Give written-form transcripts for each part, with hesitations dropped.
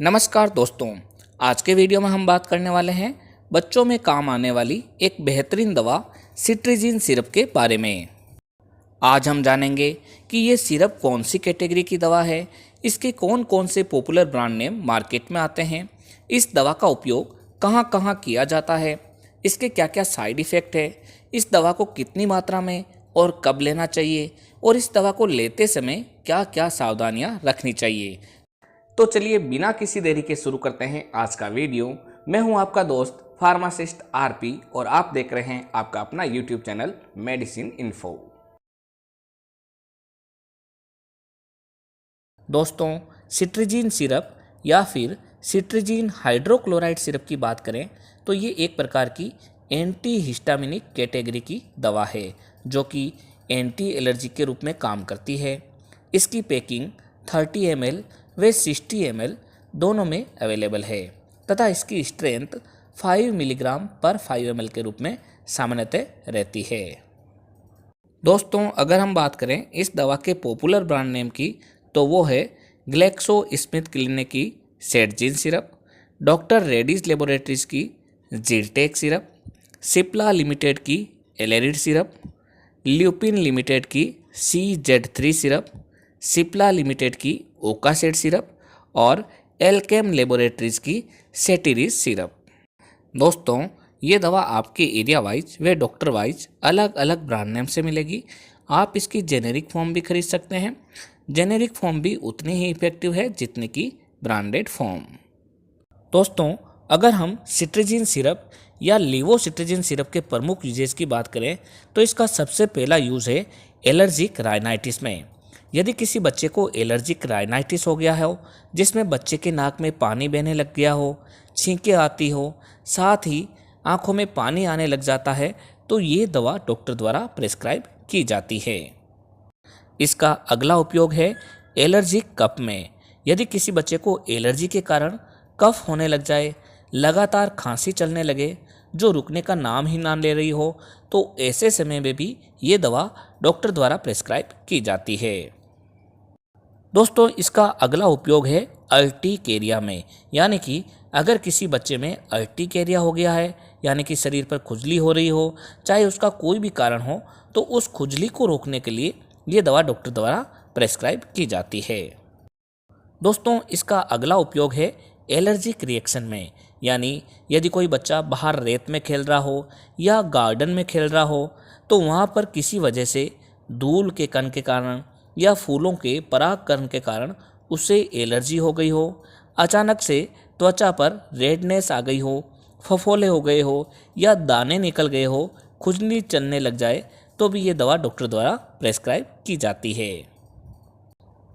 नमस्कार दोस्तों। आज के वीडियो में हम बात करने वाले हैं बच्चों में काम आने वाली एक बेहतरीन दवा सिट्रीजिन सिरप के बारे में। आज हम जानेंगे कि ये सिरप कौन सी कैटेगरी की दवा है, इसके कौन कौन से पॉपुलर ब्रांड नेम मार्केट में आते हैं, इस दवा का उपयोग कहाँ कहाँ किया जाता है, इसके क्या क्या साइड इफ़ेक्ट है, इस दवा को कितनी मात्रा में और कब लेना चाहिए और इस दवा को लेते समय क्या क्या सावधानियाँ रखनी चाहिए। तो चलिए बिना किसी देरी के शुरू करते हैं आज का वीडियो। मैं हूं आपका दोस्त फार्मासिस्ट आरपी और आप देख रहे हैं आपका अपना यूट्यूब चैनल मेडिसिन इन्फो। दोस्तों, सिट्रीजिन सिरप या फिर सिट्रीजिन हाइड्रोक्लोराइड सिरप की बात करें तो ये एक प्रकार की एंटी हिस्टामिनिक कैटेगरी की दवा है जो कि एंटी एलर्जी के रूप में काम करती है। इसकी पैकिंग 30 ml व 60 ml दोनों में अवेलेबल है तथा इसकी स्ट्रेंथ 5 मिलीग्राम पर 5 ml के रूप में सामान्यतः रहती है। दोस्तों, अगर हम बात करें इस दवा के पॉपुलर ब्रांड नेम की तो वो है ग्लेक्सो स्मिथ क्लिनिक की सेटजिन सिरप, डॉक्टर रेड्डीज लेबोरेटरीज की जीरटेक सिरप, सिप्ला लिमिटेड की एलेरिड सिरप, ल्यूपिन लिमिटेड की CZ3 सिरप, सिप्ला लिमिटेड की ओकासेट सिरप और एल्केम लेबोरेटरीज की सेटिरिस सिरप। दोस्तों, ये दवा आपके एरिया वाइज व डॉक्टर वाइज अलग अलग ब्रांड नेम से मिलेगी। आप इसकी जेनेरिक फॉर्म भी खरीद सकते हैं। जेनेरिक फॉर्म भी उतनी ही इफेक्टिव है जितनी की ब्रांडेड फॉर्म। दोस्तों, अगर हम सिट्रीजिन सिरप या लीवोसिट्रीजिन सिरप के प्रमुख यूजेस की बात करें तो इसका सबसे पहला यूज़ है एलर्जिक राइनाइटिस में। यदि किसी बच्चे को एलर्जिक राइनाइटिस हो गया हो जिसमें बच्चे के नाक में पानी बहने लग गया हो, छींकें आती हो, साथ ही आंखों में पानी आने लग जाता है तो ये दवा डॉक्टर द्वारा प्रेस्क्राइब की जाती है। इसका अगला उपयोग है एलर्जिक कफ में। यदि किसी बच्चे को एलर्जी के कारण कफ होने लग जाए, लगातार खांसी चलने लगे जो रुकने का नाम ही ना ले रही हो, तो ऐसे समय में भी ये दवा डॉक्टर द्वारा प्रेस्क्राइब की जाती है। दोस्तों, इसका अगला उपयोग है अर्टिकेरिया में। यानी कि अगर किसी बच्चे में अर्टिकेरिया हो गया है यानी कि शरीर पर खुजली हो रही हो, चाहे उसका कोई भी कारण हो, तो उस खुजली को रोकने के लिए ये दवा डॉक्टर द्वारा प्रेस्क्राइब की जाती है। दोस्तों, इसका अगला उपयोग है एलर्जिक रिएक्शन में। यानी यदि कोई बच्चा बाहर रेत में खेल रहा हो या गार्डन में खेल रहा हो तो वहाँ पर किसी वजह से धूल के कण के कारण या फूलों के परागकण के कारण उसे एलर्जी हो गई हो, अचानक से त्वचा पर रेडनेस आ गई हो, फफोले हो गए हो या दाने निकल गए हो, खुजली चलने लग जाए तो भी ये दवा डॉक्टर द्वारा प्रेस्क्राइब की जाती है।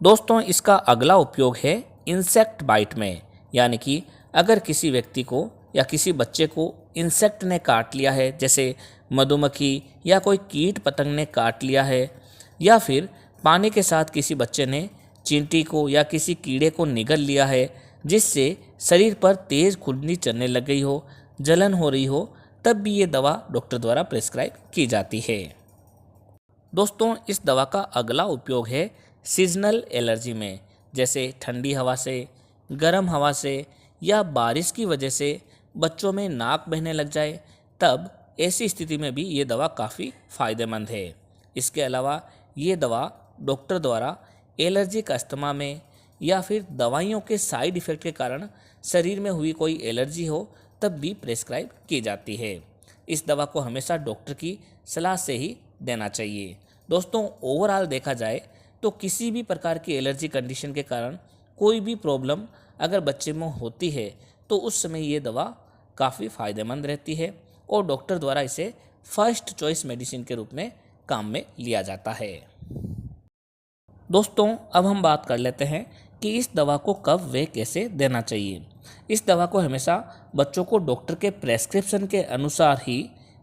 दोस्तों, इसका अगला उपयोग है इंसेक्ट बाइट में। यानी कि अगर किसी व्यक्ति को या किसी बच्चे को इंसेक्ट ने काट लिया है, जैसे मधुमक्खी या कोई कीट पतंग ने काट लिया है, या फिर पानी के साथ किसी बच्चे ने चींटी को या किसी कीड़े को निगल लिया है जिससे शरीर पर तेज़ खुजली चलने लग गई हो, जलन हो रही हो, तब भी ये दवा डॉक्टर द्वारा प्रेस्क्राइब की जाती है। दोस्तों, इस दवा का अगला उपयोग है सीजनल एलर्जी में। जैसे ठंडी हवा से, गर्म हवा से या बारिश की वजह से बच्चों में नाक बहने लग जाए, तब ऐसी स्थिति में भी ये दवा काफ़ी फ़ायदेमंद है। इसके अलावा ये दवा डॉक्टर द्वारा एलर्जिक अस्थमा में या फिर दवाइयों के साइड इफ़ेक्ट के कारण शरीर में हुई कोई एलर्जी हो तब भी प्रेस्क्राइब की जाती है। इस दवा को हमेशा डॉक्टर की सलाह से ही देना चाहिए। दोस्तों, ओवरऑल देखा जाए तो किसी भी प्रकार की एलर्जी कंडीशन के कारण कोई भी प्रॉब्लम अगर बच्चे में होती है तो उस समय ये दवा काफ़ी फ़ायदेमंद रहती है और डॉक्टर द्वारा इसे फर्स्ट चॉइस मेडिसिन के रूप में काम में लिया जाता है। दोस्तों, अब हम बात कर लेते हैं कि इस दवा को कब व कैसे देना चाहिए। इस दवा को हमेशा बच्चों को डॉक्टर के प्रेस्क्रिप्शन के अनुसार ही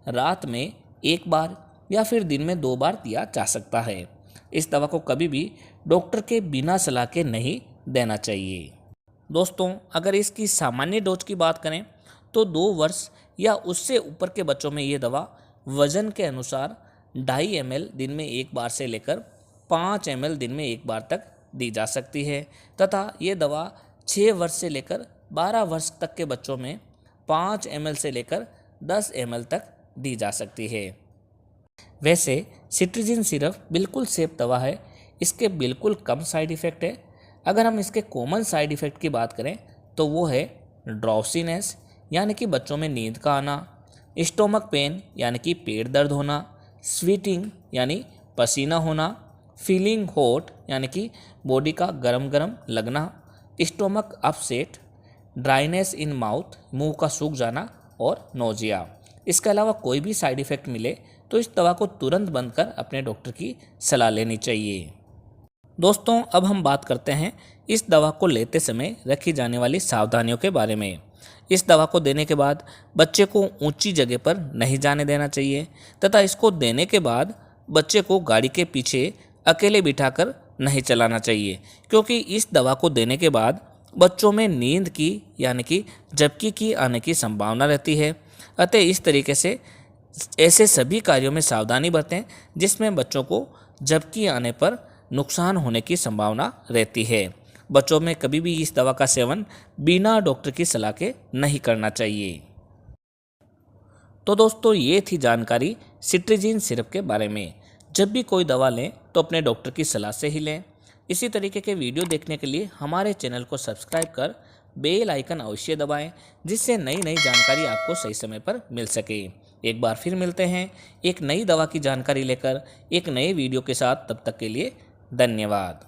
रात में 1 बार या फिर दिन में 2 बार दिया जा सकता है। इस दवा को कभी भी डॉक्टर के बिना सलाह के नहीं देना चाहिए। दोस्तों, अगर इसकी सामान्य डोज की बात करें तो 2 वर्ष या उससे ऊपर के बच्चों में ये दवा वजन के अनुसार 2.5 ml दिन में 1 बार से लेकर 5 ml दिन में 1 बार तक दी जा सकती है तथा ये दवा 6 वर्ष से लेकर 12 वर्ष तक के बच्चों में 5 ml से लेकर 10 ml तक दी जा सकती है। वैसे सिट्रीजिन सिरप बिल्कुल सेफ दवा है, इसके बिल्कुल कम साइड इफ़ेक्ट है। अगर हम इसके कॉमन साइड इफ़ेक्ट की बात करें तो वो है ड्रॉसीनेस यानी कि बच्चों में नींद का आना, स्टोमक पेन यानी कि पेट दर्द होना, स्वीटिंग यानी पसीना होना, फीलिंग हॉट यानी कि बॉडी का गरम गरम लगना, stomach upset, dryness in mouth मुंह का सूख जाना और नोजिया। इसके अलावा कोई भी साइड इफ़ेक्ट मिले तो इस दवा को तुरंत बंद कर अपने डॉक्टर की सलाह लेनी चाहिए। दोस्तों, अब हम बात करते हैं इस दवा को लेते समय रखी जाने वाली सावधानियों के बारे में। इस दवा को देने के बाद बच्चे को ऊंची जगह पर नहीं जाने देना चाहिए तथा इसको देने के बाद बच्चे को गाड़ी के पीछे अकेले बिठाकर नहीं चलाना चाहिए, क्योंकि इस दवा को देने के बाद बच्चों में नींद की यानी कि झपकी की आने की संभावना रहती है। अतः इस तरीके से ऐसे सभी कार्यों में सावधानी बरतें जिसमें बच्चों को झपकी आने पर नुकसान होने की संभावना रहती है। बच्चों में कभी भी इस दवा का सेवन बिना डॉक्टर की सलाह के नहीं करना चाहिए। तो दोस्तों, ये थी जानकारी सिट्रीजिन सिरप के बारे में। जब भी कोई दवा लें तो अपने डॉक्टर की सलाह से ही लें। इसी तरीके के वीडियो देखने के लिए हमारे चैनल को सब्सक्राइब कर बेल आइकन अवश्य दबाएं, जिससे नई नई जानकारी आपको सही समय पर मिल सके। एक बार फिर मिलते हैं एक नई दवा की जानकारी लेकर एक नए वीडियो के साथ। तब तक के लिए धन्यवाद।